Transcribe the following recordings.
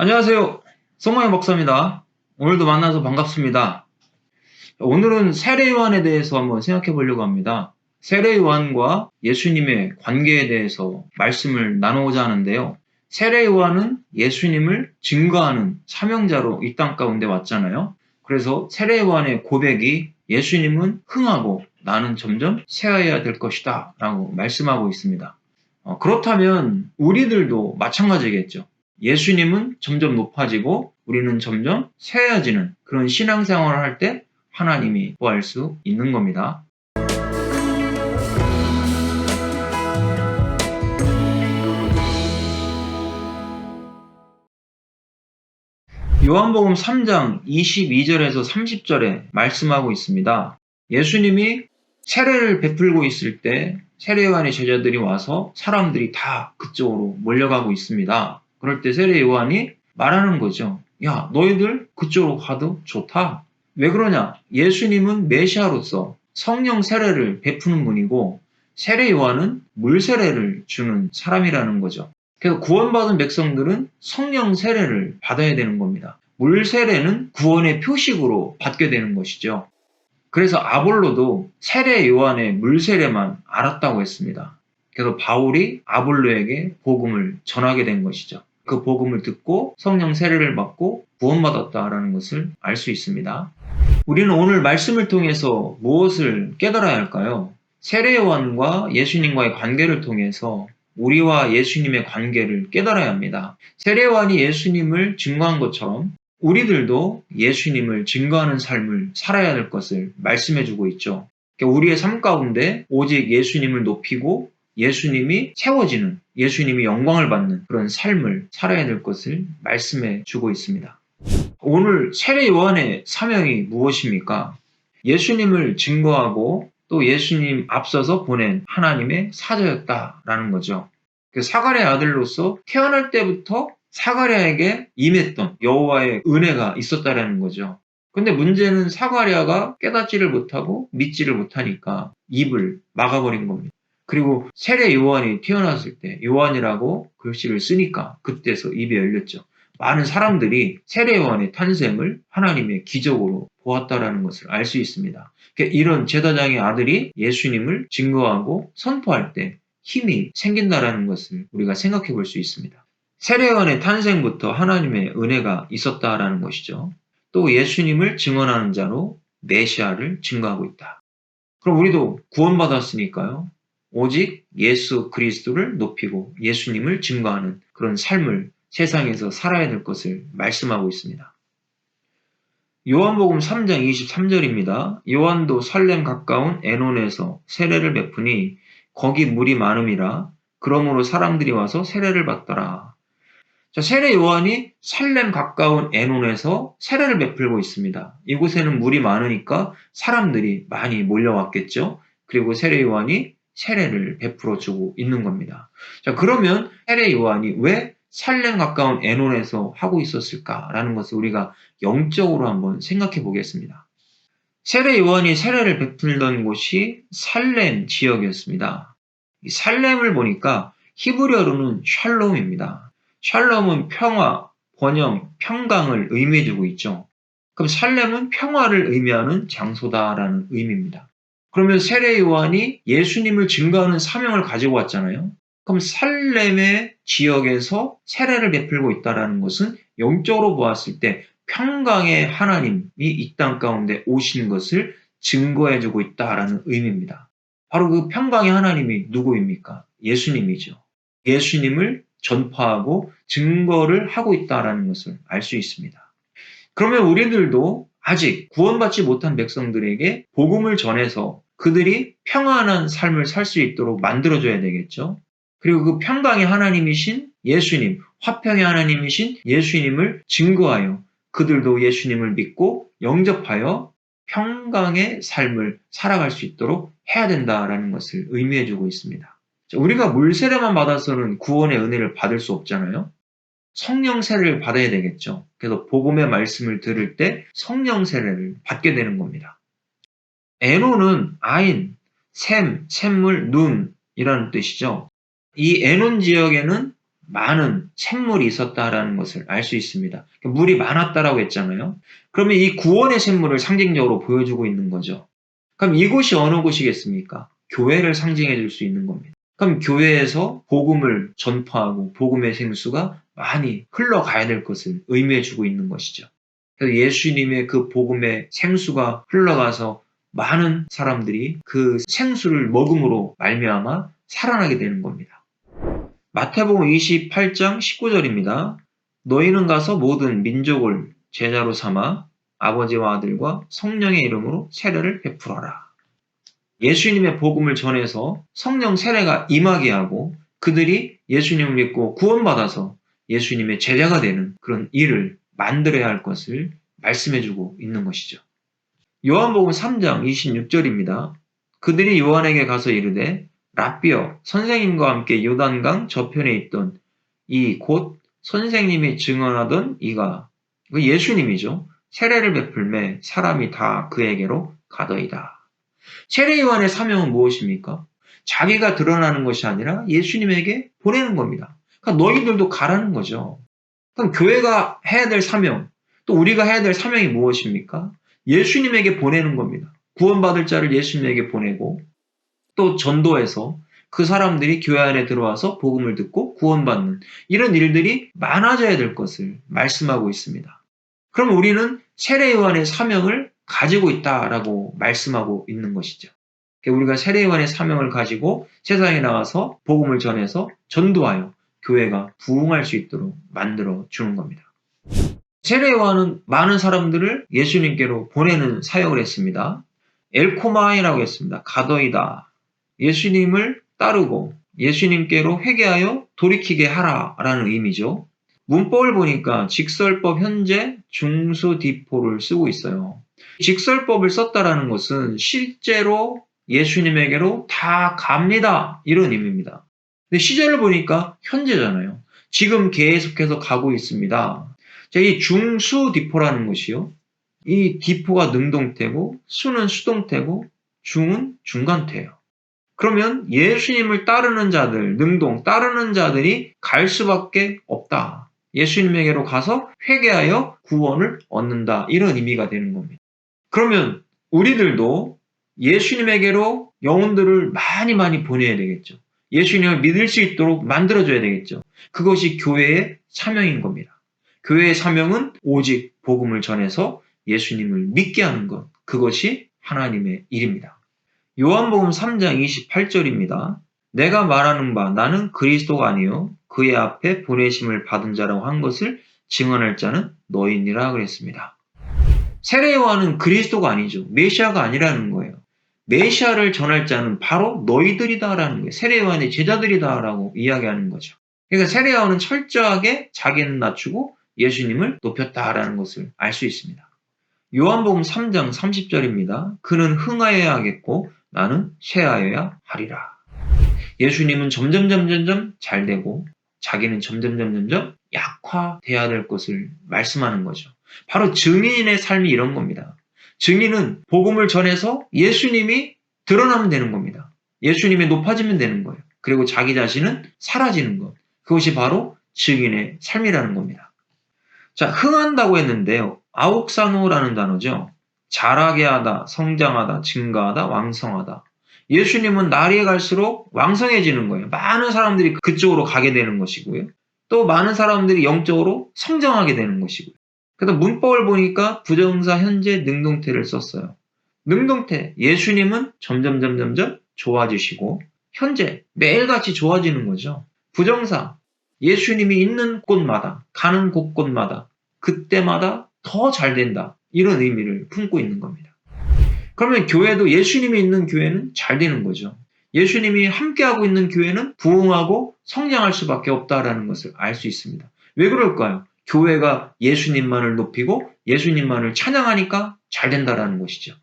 안녕하세요. 송마의 목사입니다. 오늘도 만나서 반갑습니다. 오늘은 세례 요한에 대해서 한번 생각해 보려고 합니다. 세례 요한과 예수님의 관계에 대해서 말씀을 나누고자 하는데요. 세례 요한은 예수님을 증거하는 사명자로 이 땅 가운데 왔잖아요. 그래서 세례 요한의 고백이 예수님은 흥하고 나는 점점 쇠하여야 될 것이다 라고 말씀하고 있습니다. 그렇다면 우리들도 마찬가지겠죠. 예수님은 점점 높아지고 우리는 점점 쇠해지는 그런 신앙생활을 할 때 하나님이 구할 수 있는 겁니다. 요한복음 3장 22절에서 30절에 말씀하고 있습니다. 예수님이 세례를 베풀고 있을 때 세례 요한의 제자들이 와서 사람들이 다 그쪽으로 몰려가고 있습니다. 그럴 때 세례 요한이 말하는 거죠. 야, 너희들 그쪽으로 가도 좋다. 왜 그러냐? 예수님은 메시아로서 성령 세례를 베푸는 분이고 세례 요한은 물 세례를 주는 사람이라는 거죠. 그래서 구원받은 백성들은 성령 세례를 받아야 되는 겁니다. 물 세례는 구원의 표식으로 받게 되는 것이죠. 그래서 아볼로도 세례 요한의 물 세례만 알았다고 했습니다. 그래서 바울이 아볼로에게 복음을 전하게 된 것이죠. 그 복음을 듣고 성령 세례를 받고 구원받았다라는 것을 알 수 있습니다. 우리는 오늘 말씀을 통해서 무엇을 깨달아야 할까요? 세례 요한과 예수님과의 관계를 통해서 우리와 예수님의 관계를 깨달아야 합니다. 세례 요한이 예수님을 증거한 것처럼 우리들도 예수님을 증거하는 삶을 살아야 할 것을 말씀해주고 있죠. 우리의 삶 가운데 오직 예수님을 높이고 예수님이 채워지는, 예수님이 영광을 받는 그런 삶을 살아야 될 것을 말씀해주고 있습니다. 오늘 세례 요한의 사명이 무엇입니까? 예수님을 증거하고 또 예수님 앞서서 보낸 하나님의 사자였다라는 거죠. 사가랴의 아들로서 태어날 때부터 사가랴에게 임했던 여호와의 은혜가 있었다라는 거죠. 근데 문제는 사가랴가 깨닫지를 못하고 믿지를 못하니까 입을 막아버린 겁니다. 그리고 세례 요한이 태어났을 때 요한이라고 글씨를 쓰니까 그때서 입이 열렸죠. 많은 사람들이 세례 요한의 탄생을 하나님의 기적으로 보았다라는 것을 알 수 있습니다. 이런 제사장의 아들이 예수님을 증거하고 선포할 때 힘이 생긴다라는 것을 우리가 생각해 볼 수 있습니다. 세례 요한의 탄생부터 하나님의 은혜가 있었다라는 것이죠. 또 예수님을 증언하는 자로 메시아를 증거하고 있다. 그럼 우리도 구원받았으니까요. 오직 예수 그리스도를 높이고 예수님을 증거하는 그런 삶을 세상에서 살아야 될 것을 말씀하고 있습니다. 요한복음 3장 23절입니다. 요한도 살렘 가까운 에논에서 세례를 베푸니 거기 물이 많음이라 그러므로 사람들이 와서 세례를 받더라. 자, 세례 요한이 살렘 가까운 에논에서 세례를 베풀고 있습니다. 이곳에는 물이 많으니까 사람들이 많이 몰려왔겠죠. 그리고 세례 요한이 세례를 베풀어 주고 있는 겁니다. 자, 그러면 세례 요한이 왜 살렘 가까운 에논에서 하고 있었을까라는 것을 우리가 영적으로 한번 생각해 보겠습니다. 세례 요한이 세례를 베풀던 곳이 살렘 지역이었습니다. 이 살렘을 보니까 히브리어로는 샬롬입니다. 샬롬은 평화, 번영, 평강을 의미해주고 있죠. 그럼 살렘은 평화를 의미하는 장소다라는 의미입니다. 그러면 세례 요한이 예수님을 증거하는 사명을 가지고 왔잖아요. 그럼 살렘의 지역에서 세례를 베풀고 있다는 것은 영적으로 보았을 때 평강의 하나님이 이 땅 가운데 오신 것을 증거해주고 있다라는 의미입니다. 바로 그 평강의 하나님이 누구입니까? 예수님이죠. 예수님을 전파하고 증거를 하고 있다라는 것을 알 수 있습니다. 그러면 우리들도 아직 구원받지 못한 백성들에게 복음을 전해서 그들이 평안한 삶을 살 수 있도록 만들어줘야 되겠죠. 그리고 그 평강의 하나님이신 예수님, 화평의 하나님이신 예수님을 증거하여 그들도 예수님을 믿고 영접하여 평강의 삶을 살아갈 수 있도록 해야 된다라는 것을 의미해주고 있습니다. 우리가 물 세례만 받아서는 구원의 은혜를 받을 수 없잖아요. 성령 세례를 받아야 되겠죠. 그래서 복음의 말씀을 들을 때 성령 세례를 받게 되는 겁니다. 에논은 아인, 샘물, 눈이라는 뜻이죠. 이 에논 지역에는 많은 샘물이 있었다라는 것을 알 수 있습니다. 물이 많았다라고 했잖아요. 그러면 이 구원의 샘물을 상징적으로 보여주고 있는 거죠. 그럼 이곳이 어느 곳이겠습니까? 교회를 상징해 줄 수 있는 겁니다. 그럼 교회에서 복음을 전파하고 복음의 생수가 많이 흘러가야 될 것을 의미해 주고 있는 것이죠. 그래서 예수님의 그 복음의 생수가 흘러가서 많은 사람들이 그 생수를 먹음으로 말미암아 살아나게 되는 겁니다. 마태복음 28장 19절입니다. 너희는 가서 모든 민족을 제자로 삼아 아버지와 아들과 성령의 이름으로 세례를 베풀어라. 예수님의 복음을 전해서 성령 세례가 임하게 하고 그들이 예수님을 믿고 구원받아서 예수님의 제자가 되는 그런 일을 만들어야 할 것을 말씀해주고 있는 것이죠. 요한복음 3장 26절입니다. 그들이 요한에게 가서 이르되 랍비여 선생님과 함께 요단강 저편에 있던 이 곧 선생님이 증언하던 이가 예수님이죠. 세례를 베풀매 사람이 다 그에게로 가더이다. 세례 요한의 사명은 무엇입니까? 자기가 드러나는 것이 아니라 예수님에게 보내는 겁니다. 그러니까 너희들도 가라는 거죠. 그럼 교회가 해야 될 사명, 또 우리가 해야 될 사명이 무엇입니까? 예수님에게 보내는 겁니다. 구원받을 자를 예수님에게 보내고 또 전도해서 그 사람들이 교회 안에 들어와서 복음을 듣고 구원받는 이런 일들이 많아져야 될 것을 말씀하고 있습니다. 그럼 우리는 세례 요한의 사명을 가지고 있다라고 말씀하고 있는 것이죠. 우리가 세례 요한의 사명을 가지고 세상에 나와서 복음을 전해서 전도하여 교회가 부흥할 수 있도록 만들어 주는 겁니다. 세례 요한은 많은 사람들을 예수님께로 보내는 사역을 했습니다. 엘코마이라고 했습니다. 가더이다. 예수님을 따르고 예수님께로 회개하여 돌이키게 하라라는 의미죠. 문법을 보니까 직설법 현재 중수디포를 쓰고 있어요. 직설법을 썼다라는 것은 실제로 예수님에게로 다 갑니다. 이런 의미입니다. 근데 시제를 보니까 현재잖아요. 지금 계속해서 가고 있습니다. 자, 이 중수디포라는 것이요. 이 디포가 능동태고 수는 수동태고 중은 중간태예요. 그러면 예수님을 따르는 자들, 능동 따르는 자들이 갈 수밖에 없다. 예수님에게로 가서 회개하여 구원을 얻는다. 이런 의미가 되는 겁니다. 그러면 우리들도 예수님에게로 영혼들을 많이 보내야 되겠죠. 예수님을 믿을 수 있도록 만들어줘야 되겠죠. 그것이 교회의 사명인 겁니다. 교회의 사명은 오직 복음을 전해서 예수님을 믿게 하는 것. 그것이 하나님의 일입니다. 요한복음 3장 28절입니다. 내가 말하는 바 나는 그리스도가 아니요 그의 앞에 보내심을 받은 자라고 한 것을 증언할 자는 너희니라 그랬습니다. 세례 요한은 그리스도가 아니죠. 메시아가 아니라는 거예요. 메시아를 전할 자는 바로 너희들이다라는 거예요. 세례 요한의 제자들이다라고 이야기하는 거죠. 그러니까 세례 요한은 철저하게 자기는 낮추고 예수님을 높였다라는 것을 알 수 있습니다. 요한복음 3장 30절입니다. 그는 흥하여야 하겠고 나는 쇠하여야 하리라. 예수님은 점점 잘되고 자기는 점점 약화돼야 될 것을 말씀하는 거죠. 바로 증인의 삶이 이런 겁니다. 증인은 복음을 전해서 예수님이 드러나면 되는 겁니다. 예수님이 높아지면 되는 거예요. 그리고 자기 자신은 사라지는 것. 그것이 바로 증인의 삶이라는 겁니다. 자, 흥한다고 했는데요. 아옥사노라는 단어죠. 자라게 하다, 성장하다, 증가하다, 왕성하다. 예수님은 날이 갈수록 왕성해지는 거예요. 많은 사람들이 그쪽으로 가게 되는 것이고요. 또 많은 사람들이 영적으로 성장하게 되는 것이고요. 그래서 문법을 보니까 부정사 현재 능동태를 썼어요. 능동태, 예수님은 점점 좋아지시고 현재 매일같이 좋아지는 거죠. 부정사, 예수님이 있는 곳마다, 가는 곳곳마다, 그때마다 더 잘 된다. 이런 의미를 품고 있는 겁니다. 그러면 교회도 예수님이 있는 교회는 잘 되는 거죠. 예수님이 함께하고 있는 교회는 부흥하고 성장할 수밖에 없다라는 것을 알 수 있습니다. 왜 그럴까요? 교회가 예수님만을 높이고 예수님만을 찬양하니까 잘 된다라는 것이죠.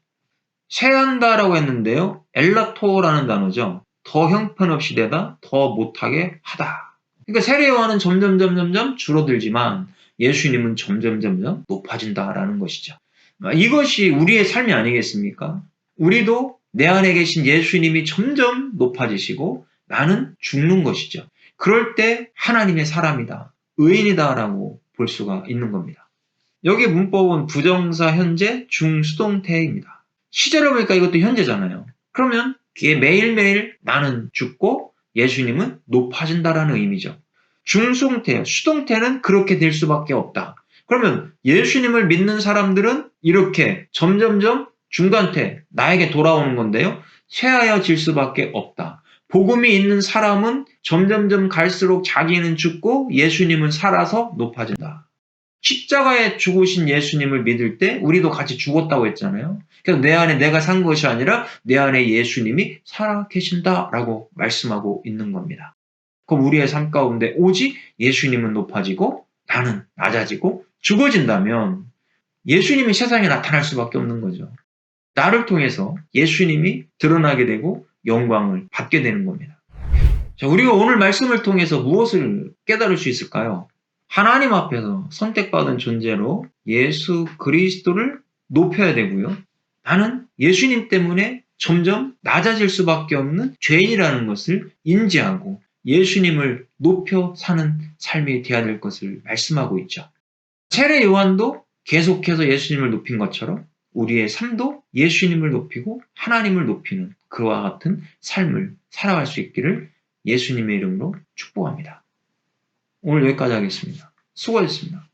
세한다라고 했는데요. 엘라토라는 단어죠. 더 형편없이 되다, 더 못하게 하다. 그러니까 세례 요한은 점점 줄어들지만 예수님은 점점 높아진다라는 것이죠. 이것이 우리의 삶이 아니겠습니까? 우리도 내 안에 계신 예수님이 점점 높아지시고 나는 죽는 것이죠. 그럴 때 하나님의 사람이다, 의인이다라고 볼 수가 있는 겁니다. 여기 문법은 부정사 현재 중수동태입니다. 시제를 보니까 이것도 현재잖아요. 그러면 이게 매일매일 나는 죽고 예수님은 높아진다라는 의미죠. 중수동태, 수동태는 그렇게 될 수밖에 없다. 그러면 예수님을 믿는 사람들은 이렇게 점점점 중간태, 나에게 돌아오는 건데요. 쇠하여질 수밖에 없다. 복음이 있는 사람은 점점점 갈수록 자기는 죽고 예수님은 살아서 높아진다. 십자가에 죽으신 예수님을 믿을 때 우리도 같이 죽었다고 했잖아요. 그래서 내 안에 내가 산 것이 아니라 내 안에 예수님이 살아 계신다라고 말씀하고 있는 겁니다. 그럼 우리의 삶 가운데 오직 예수님은 높아지고 나는 낮아지고 죽어진다면 예수님이 세상에 나타날 수밖에 없는 거죠. 나를 통해서 예수님이 드러나게 되고 영광을 받게 되는 겁니다. 자, 우리가 오늘 말씀을 통해서 무엇을 깨달을 수 있을까요? 하나님 앞에서 선택받은 존재로 예수 그리스도를 높여야 되고요. 나는 예수님 때문에 점점 낮아질 수밖에 없는 죄인이라는 것을 인지하고 예수님을 높여 사는 삶이 되어야 될 것을 말씀하고 있죠. 세례 요한도 계속해서 예수님을 높인 것처럼 우리의 삶도 예수님을 높이고 하나님을 높이는 그와 같은 삶을 살아갈 수 있기를 예수님의 이름으로 축복합니다. 오늘 여기까지 하겠습니다. 수고하셨습니다.